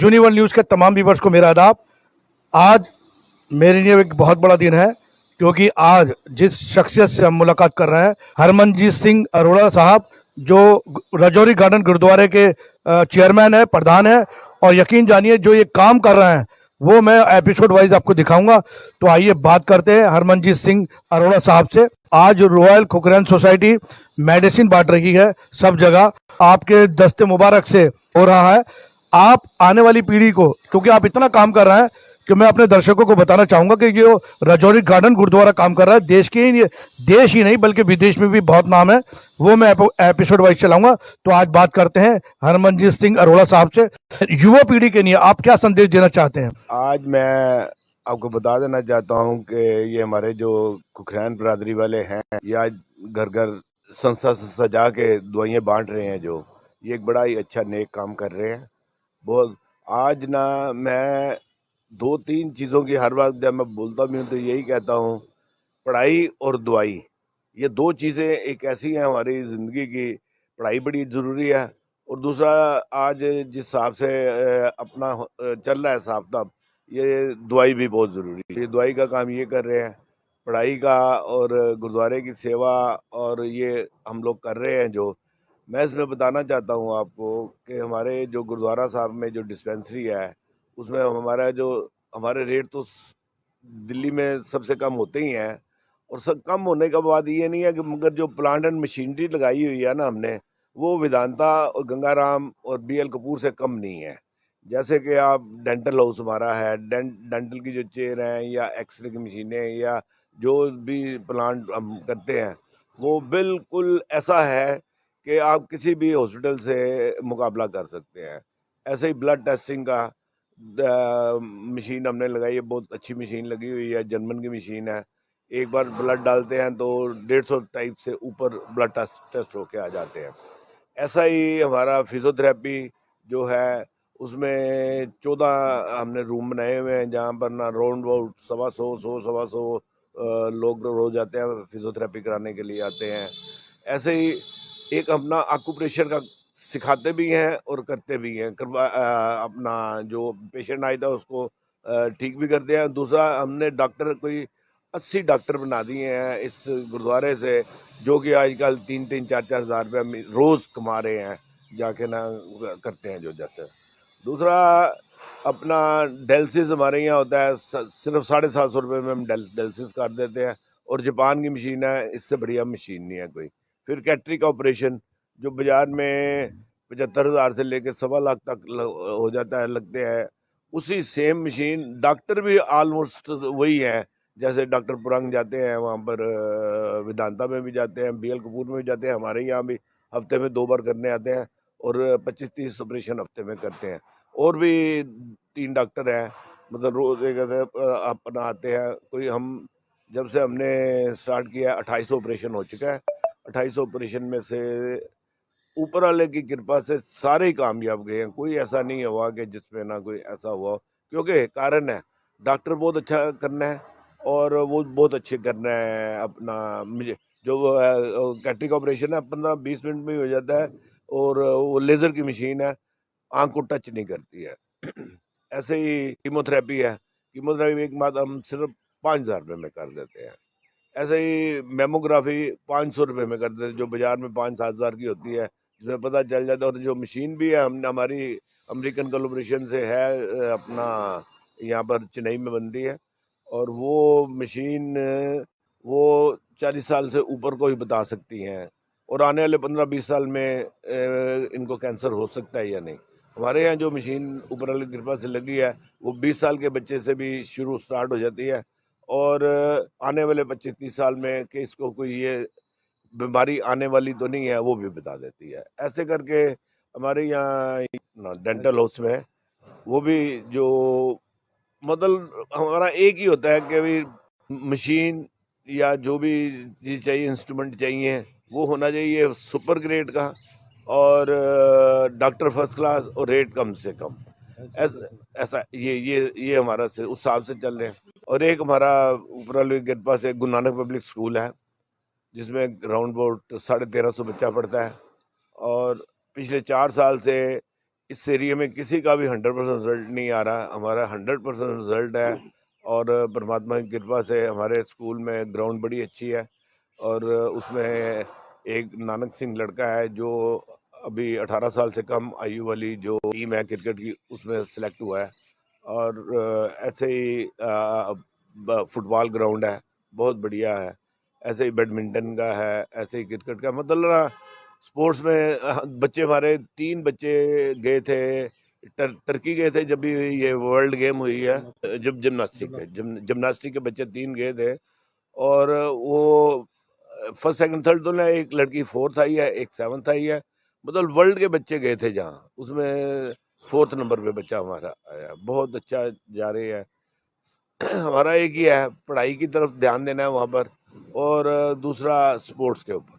Universal news के तमाम viewers को मेरा आदाब। आज मेरे लिए एक बहुत बड़ा दिन है, क्योंकि आज जिस शख्सियत से हम मुलाकात कर रहे हैं, हरमनजीत सिंह अरोड़ा साहब, जो राजौरी गार्डन गुरुद्वारे के चेयरमैन है, प्रधान है, और यकीन जानिए जो ये काम कर रहे हैं वो मैं एपिसोड वाइज आपको दिखाऊंगा। तो आइए बात करते हैं हरमनजीत सिंह अरोड़ा साहब से। आज रॉयल कुकरैन सोसाइटी मेडिसिन बांट रही है सब जगह, आपके दस्ते मुबारक से हो रहा है। आप आने वाली पीढ़ी को, क्योंकि आप इतना काम कर रहे हैं कि मैं अपने दर्शकों को बताना चाहूंगा कि जो राजौरी गार्डन गुरुद्वारा काम कर रहा है, देश ही नहीं बल्कि विदेश में भी बहुत नाम है, वो मैं एपिसोड वाइज चलाऊंगा। तो आज बात करते हैं हरमनजीत सिंह अरोड़ा साहब से। युवा पीढ़ी के लिए आप क्या संदेश देना चाहते हैं? आज मैं आपको बता देना चाहता हूं कि ये हमारे जो कुकरैन बरादरी वाले हैं, ये आज घर घर संस्था से सजा के दवाइयाँ बांट रहे हैं, जो ये एक बड़ा ही अच्छा नेक काम कर रहे हैं। बहुत आज ना मैं 2-3 चीज़ों की हर बात जब मैं बोलता भी हूँ तो यही कहता हूँ, पढ़ाई और दवाई, ये 2 चीज़ें एक ऐसी हैं हमारी ज़िंदगी की। पढ़ाई बड़ी ज़रूरी है, और दूसरा आज जिस हिसाब से अपना चल रहा है हिसाब किताब, ये दवाई भी बहुत ज़रूरी है। ये दवाई का काम ये कर रहे हैं, पढ़ाई का और गुरुद्वारे की सेवा, और ये हम लोग कर रहे हैं। जो मैं इसमें बताना चाहता हूँ आपको कि हमारे जो गुरुद्वारा साहब में जो डिस्पेंसरी है, उसमें हमारा जो हमारे रेट तो दिल्ली में सबसे कम होते ही हैं, और सब कम होने का बाद ये नहीं है कि मगर जो प्लांट एंड मशीनरी लगाई हुई है ना हमने, वो वेदांता और गंगाराम और BL कपूर से कम नहीं है। जैसे कि आप डेंटल हाउस हमारा है, डेंटल की जो चेयर हैं या एक्सरे की मशीनें या जो भी प्लांट हम करते हैं, वो बिल्कुल ऐसा है कि आप किसी भी हॉस्पिटल से मुकाबला कर सकते हैं। ऐसे ही ब्लड टेस्टिंग का मशीन हमने लगाई है, बहुत अच्छी मशीन लगी हुई है, जर्मन की मशीन है। एक बार ब्लड डालते हैं तो 150 टाइप से ऊपर ब्लड टेस्ट होके आ जाते हैं। ऐसा ही हमारा फिजियोथेरेपी जो है, उसमें 14 हमने रूम बनाए हुए हैं, जहाँ पर ना राउंड अबाउट 125 लोग रोज आते हैं, फिजियोथेरेपी कराने के लिए आते हैं। ऐसे ही एक अपना आकुप्रेशर का सिखाते भी हैं और करते भी हैं। अपना जो पेशेंट आया था उसको ठीक भी करते हैं। दूसरा, हमने डॉक्टर कोई 80 डॉक्टर बना दिए हैं इस गुरुद्वारे से, जो कि आजकल 3-3, 4-4 हज़ार रुपया रोज कमा रहे हैं, जाके ना करते हैं जो जैसे। दूसरा, अपना डायलिसिस हमारे यहाँ होता है, सिर्फ 750 रुपये में हम डायलिसिस कर देते हैं, और जापान की मशीन है, इससे बढ़िया मशीन नहीं है कोई। फिर कैटरी का ऑपरेशन, जो बाजार में 75,000 से लेकर 1.25 लाख तक हो जाता है, लगते हैं, उसी सेम मशीन डॉक्टर भी ऑलमोस्ट वही है। जैसे डॉक्टर पुरंग जाते हैं वहाँ पर, वेदांता में भी जाते हैं, BL कपूर में भी जाते हैं, हमारे यहाँ भी हफ्ते में 2 बार करने आते हैं, और 25-30 ऑपरेशन हफ्ते में करते हैं। और भी 3 डॉक्टर हैं, मतलब रोज एक अपना आते हैं। कोई हम जब से हमने स्टार्ट किया 2800 ऑपरेशन हो चुका है। 2800 ऑपरेशन में से ऊपर वाले की कृपा से सारे ही कामयाब गए हैं। कोई ऐसा नहीं हुआ कि जिसमें ना कोई ऐसा हुआ, क्योंकि कारण है डॉक्टर बहुत अच्छा करना है, और वो बहुत अच्छे करना है। अपना मुझे जो कैटरी का ऑपरेशन है 15-20 मिनट में ही हो जाता है, और वो लेज़र की मशीन है, आँख को टच नहीं करती है। ऐसे ही कीमोथेरेपी है, कीमोथेरेपी एक बात हम सिर्फ 5,000 रुपये में कर देते हैं। ऐसे ही मेमोग्राफी 500 रुपये में कर देते हैं, जो बाजार में 5-7 हज़ार की होती है, जिसमें पता चल जाता है। और जो मशीन भी है, हमने हमारी अमेरिकन कोलैबोरेशन से है, अपना यहाँ पर चेन्नई में बनती है, और वो मशीन वो 40 साल से ऊपर को ही बता सकती हैं, और आने वाले 15-20 साल में इनको कैंसर हो सकता है या नहीं। हमारे यहाँ जो मशीन ऊपर वाली की कृपा से लगी है, वो 20 साल के बच्चे से भी स्टार्ट हो जाती है, और आने वाले 25-30 साल में कि इसको कोई ये बीमारी आने वाली तो नहीं है, वो भी बता देती है। ऐसे करके हमारे यहाँ डेंटल हाउस में है, वो भी जो मतलब हमारा एक ही होता है कि भाई मशीन या जो भी चीज़ चाहिए, इंस्ट्रूमेंट चाहिए, वो होना चाहिए सुपर ग्रेड का, और डॉक्टर फर्स्ट क्लास, और रेट कम से कम। ऐसा ये हमारा से उस हिसाब से चल रहे हैं। और एक हमारा ऊपर वाले के पास एक गुरु नानक पब्लिक स्कूल है, जिसमें राउंड अबाउट 1350 बच्चा पढ़ता है, और पिछले 4 साल से इस एरिया में किसी का भी 100% रिजल्ट नहीं आ रहा, हमारा 100% रिजल्ट है। और परमात्मा की कृपा से हमारे स्कूल में ग्राउंड बड़ी अच्छी है और उसमें एक नानक सिंह लड़का है जो अभी 18 साल से कम आयु वाली जो टीम है क्रिकेट की उसमें सेलेक्ट हुआ है। और ऐसे ही फुटबॉल ग्राउंड है, बहुत बढ़िया है। ऐसे ही बैडमिंटन का है, ऐसे ही क्रिकेट का, मतलब ना स्पोर्ट्स में बच्चे हमारे 3 बच्चे गए थे टर्की गए थे जब भी ये वर्ल्ड गेम हुई है, जब जिमनास्टिक के बच्चे 3 गए थे। और वो फर्स्ट सेकंड थर्ड तो ना, एक लड़की 4th आई है, एक 7th आई है, मतलब वर्ल्ड के बच्चे गए थे जहाँ, उसमें 4th नंबर पे बच्चा हमारा आया। बहुत अच्छा जा रही है। हमारा एक ही है, पढ़ाई की तरफ ध्यान देना है वहाँ पर, और दूसरा स्पोर्ट्स के ऊपर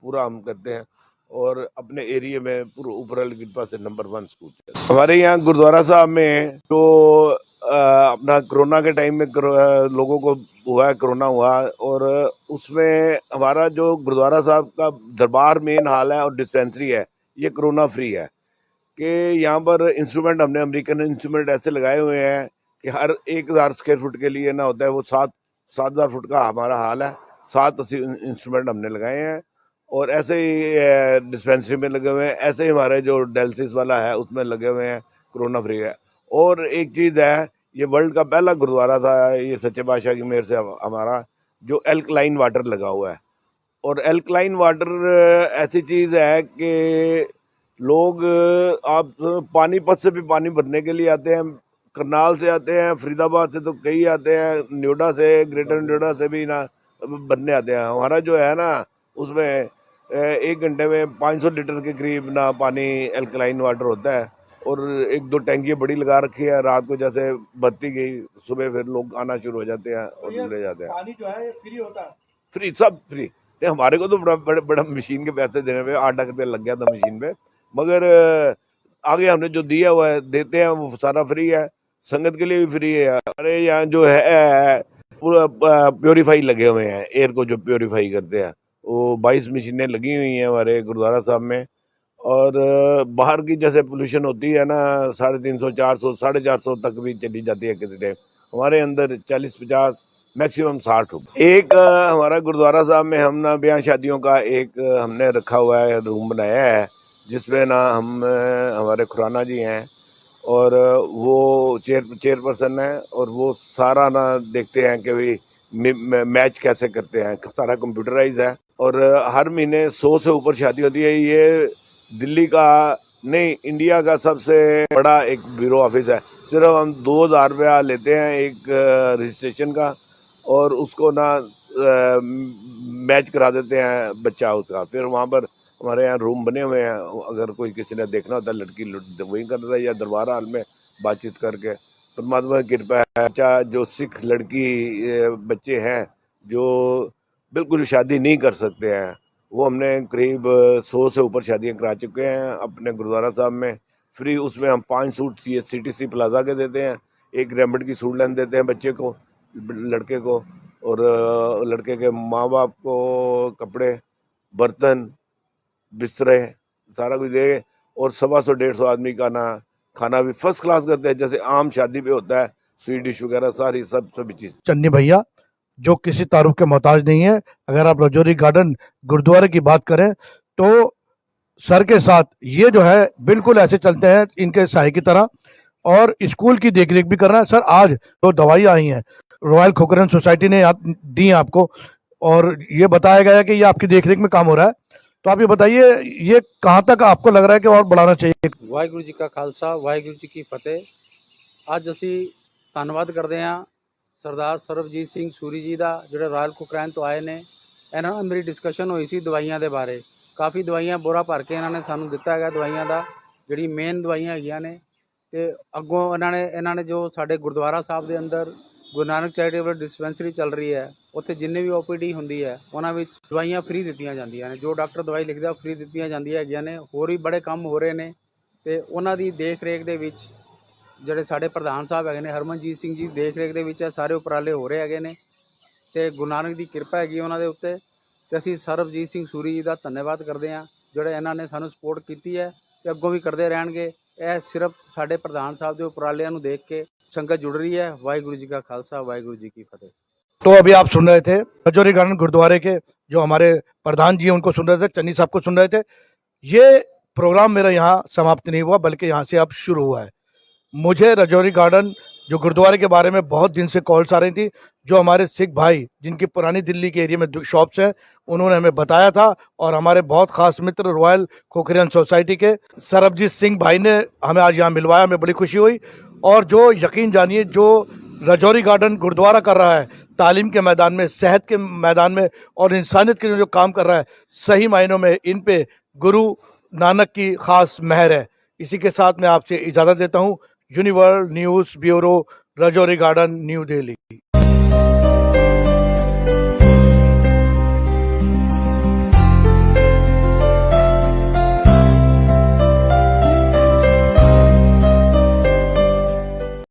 पूरा हम करते हैं। और अपने एरिया में पूरा ऊपर की कृपा से नंबर 1 स्कूल हमारे यहाँ गुरुद्वारा साहब में जो अपना कोरोना के टाइम में लोगों को हुआ है, कोरोना हुआ, और उसमें हमारा जो गुरुद्वारा साहब का दरबार मेन हाल है और डिस्पेंसरी है, ये कोरोना फ्री है। कि यहाँ पर इंस्ट्रूमेंट हमने अमेरिकन इंस्ट्रूमेंट ऐसे लगाए हुए हैं कि हर 1000 स्क्वायर फुट के लिए ना होता है वो 7,000 फुट का हमारा हाल है, 7 इंस्ट्रूमेंट हमने लगाए हैं। और ऐसे ही डिस्पेंसरी में लगे हुए हैं, ऐसे ही हमारे जो डायलिसिस वाला है उसमें लगे हुए हैं, कोरोना फ्री है। और एक चीज़ है, ये वर्ल्ड का पहला गुरुद्वारा था ये सच्चे बादशाह की मेहर से हमारा, जो एल्कलाइन वाटर लगा हुआ है। और एल्कलाइन वाटर ऐसी चीज़ है कि लोग आप पानीपत से भी पानी भरने के लिए आते हैं, करनाल से आते हैं, फरीदाबाद से तो कई आते हैं, नोएडा से, ग्रेटर नोएडा से भी ना भरने आते हैं। हमारा जो है ना उसमें 1 घंटे में 500 लीटर के करीब ना पानी एल्कलाइन वाटर होता है। और 1-2 टैंकियाँ बड़ी लगा रखी है, रात को जैसे भरती गई, सुबह फिर लोग आना शुरू हो जाते हैं और ले जाते हैं। पानी जो है फ्री होता है? फ्री, सब फ्री। नहीं, हमारे को तो बड़ा मशीन के पैसे देने पे 8 लाख रुपया लग गया था मशीन पे, मगर आगे हमने जो दिया हुआ है देते हैं वो सारा फ्री है, संगत के लिए भी फ्री है। हमारे यहाँ जो है पूरा प्योरीफाई लगे हुए हैं, एयर को जो प्योरीफाई करते हैं, वो 22 मशीनें लगी हुई हैं हमारे गुरुद्वारा साहब में। और बाहर की जैसे पोल्यूशन होती है ना 350, 400, 450 तक भी चली जाती है किसी टाइम, हमारे अंदर 40-50 मैक्सिमम 60 हो। एक हमारा गुरुद्वारा साहब में हम ना ब्याह शादियों का एक हमने रखा हुआ है, रूम बनाया है, जिसमें ना हम हमारे खुराना जी हैं और वो चेयरपर्सन है, और वो सारा ना देखते हैं कि भाई मैच कैसे करते हैं, सारा कंप्यूटराइज है। और हर महीने 100 से ऊपर शादी होती है। ये दिल्ली का नहीं, इंडिया का सबसे बड़ा एक ब्यूरो ऑफिस है। सिर्फ हम 2,000 रुपया लेते हैं एक रजिस्ट्रेशन का, और उसको ना मैच करा देते हैं बच्चा उसका। फिर वहाँ पर हमारे यहाँ रूम बने हुए हैं, अगर कोई किसी ने देखना होता है लड़की वही कर रहा है, या दरबार हाल में बातचीत करके। परमात्मा की कृपा है, बच्चा जो सिख लड़की बच्चे हैं जो बिल्कुल शादी नहीं कर सकते हैं, वो हमने करीब 100 से ऊपर शादियाँ करा चुके हैं अपने गुरुद्वारा साहब में फ्री। उसमें हम 5 सूट CTC प्लाजा के देते हैं, एक रेमंड की सूट लेन देते हैं बच्चे को, लड़के को, और लड़के के माँ बाप को कपड़े, बर्तन, बिस्तरे, सारा कुछ दे। और 125-150 आदमी का ना खाना भी फर्स्ट क्लास करते हैं, जैसे आम शादी पे होता है, स्वीट डिश वगैरह सारी सभी चीज़। चन्नी भैया जो किसी तारुफ के मोहताज नहीं है। अगर आप रजौरी गार्डन गुरुद्वारे की बात करें तो सर के साथ ये जो है बिल्कुल ऐसे चलते हैं इनके सहाय की तरह, और स्कूल की देखरेख भी कर रहे हैं। सर आज तो दवाइयाँ आई हैं, रॉयल खोखरन सोसाइटी ने दी हैं आपको, और ये बताया गया है कि ये आपकी देखरेख में काम हो रहा है। तो आप ये बताइए ये कहाँ तक आपको लग रहा है कि और बढ़ाना चाहिए? ਵਾਹਿਗੁਰੂ ਜੀ ਕਾ ਖਾਲਸਾ ਵਾਹਿਗੁਰੂ ਜੀ ਕੀ ਫਤਿਹ। ਅੱਜ ਅਸੀਂ ਧੰਨਵਾਦ ਕਰਦੇ ਹਾਂ ਸਰਦਾਰ ਸਰਬਜੀਤ ਸਿੰਘ ਸੂਰੀ ਜੀ ਦਾ, ਜਿਹੜੇ ਰਾਇਲ ਕੁਕਰੈਨ ਤੋਂ ਆਏ ਨੇ। ਇਹਨਾਂ ਨਾਲ ਮੇਰੀ ਡਿਸਕਸ਼ਨ ਹੋਈ ਸੀ ਦਵਾਈਆਂ ਦੇ ਬਾਰੇ। ਕਾਫੀ ਦਵਾਈਆਂ ਬੋਰਾ ਭਰ ਕੇ ਇਹਨਾਂ ਨੇ ਸਾਨੂੰ ਦਿੱਤਾ ਹੈਗਾ ਦਵਾਈਆਂ ਦਾ, ਜਿਹੜੀ ਮੇਨ ਦਵਾਈਆਂ ਹੈਗੀਆਂ ਨੇ। ਤੇ ਅੱਗੋਂ ਇਹਨਾਂ ਨੇ ਜੋ ਸਾਡੇ ਗੁਰਦੁਆਰਾ ਸਾਹਿਬ ਦੇ ਅੰਦਰ ਗੁਰੂ ਨਾਨਕ ਚੈਰੀਟੇਬਲ ਡਿਸਪੈਂਸਰੀ ਚੱਲ ਰਹੀ ਹੈ, ਉੱਥੇ ਜਿੰਨੇ ਵੀ OPD ਹੁੰਦੀ ਹੈ ਉਹਨਾਂ ਵਿੱਚ ਦਵਾਈਆਂ ਫ੍ਰੀ ਦਿੱਤੀਆਂ ਜਾਂਦੀਆਂ ਨੇ। ਜੋ ਡਾਕਟਰ ਦਵਾਈ ਲਿਖਦਾ ਫ੍ਰੀ ਦਿੱਤੀਆਂ ਜਾਂਦੀਆਂ ਹੈਗੀਆਂ ਨੇ। ਹੋਰ ਵੀ ਬੜੇ ਕੰਮ ਹੋ ਰਹੇ ਨੇ, ਤੇ ਉਹਨਾਂ ਦੀ ਦੇਖ ਰੇਖ ਦੇ ਵਿੱਚ ਜਿਹੜੇ ਸਾਡੇ ਪ੍ਰਧਾਨ ਸਾਹਿਬ ਹੈਗੇ ਨੇ ਹਰਮਨਜੀਤ ਸਿੰਘ ਜੀ ਦੇਖ ਰੇਖ ਦੇ ਵਿੱਚ ਇਹ ਸਾਰੇ ਉਪਰਾਲੇ ਹੋ ਰਹੇ ਹੈਗੇ ਨੇ। ਤੇ ਗੁਰੂ ਨਾਨਕ ਦੀ ਕਿਰਪਾ ਹੈਗੀ ਉਹਨਾਂ ਦੇ ਉੱਤੇ। ਤੇ ਅਸੀਂ ਸਰਬਜੀਤ ਸਿੰਘ ਸੂਰੀ ਜੀ ਦਾ ਧੰਨਵਾਦ ਕਰਦੇ ਹਾਂ, ਜਿਹੜੇ ਇਹਨਾਂ ਨੇ ਸਾਨੂੰ ਸਪੋਰਟ ਕੀਤੀ ਹੈ ਤੇ ਅੱਗੋਂ ਵੀ ਕਰਦੇ ਰਹਿਣਗੇ। ਇਹ ਸਿਰਫ ਸਾਡੇ ਪ੍ਰਧਾਨ ਸਾਹਿਬ ਦੇ ਉਪਰਾਲਿਆਂ ਨੂੰ ਦੇਖ ਕੇ ਸੰਗਤ जुड़ रही है। वाहिगुरु जी का खालसा, वाहिगुरु जी की फतेह। तो अभी आप सुन रहे थे रजौरी गार्डन गुरुद्वारे के जो हमारे प्रधान जी हैं उनको सुन रहे थे, चन्नी साहब को सुन रहे थे। ये प्रोग्राम मेरा यहाँ समाप्त नहीं हुआ बल्कि यहाँ से अब शुरू हुआ है। मुझे रजौरी गार्डन जो गुरुद्वारे के बारे में बहुत दिन से कॉल्स आ रही थी, जो हमारे सिख भाई जिनकी पुरानी दिल्ली के एरिया में शॉप्स हैं उन्होंने हमें बताया था, और हमारे बहुत खास मित्र रॉयल कोकरियन सोसाइटी के सरबजीत सिंह भाई ने हमें आज यहाँ मिलवाया, हमें बड़ी खुशी हुई। और जो यकीन जानिए जो रजौरी गार्डन गुरुद्वारा कर रहा है तालीम के मैदान में, सेहत के मैदान में और इंसानियत के लिए जो काम कर रहा है, सही मायनों में इन पे गुरु नानक की खास मेहर है। इसी के साथ मैं आपसे इजाज़त देता हूँ। Universal news bureau, Rajouri garden, new Delhi.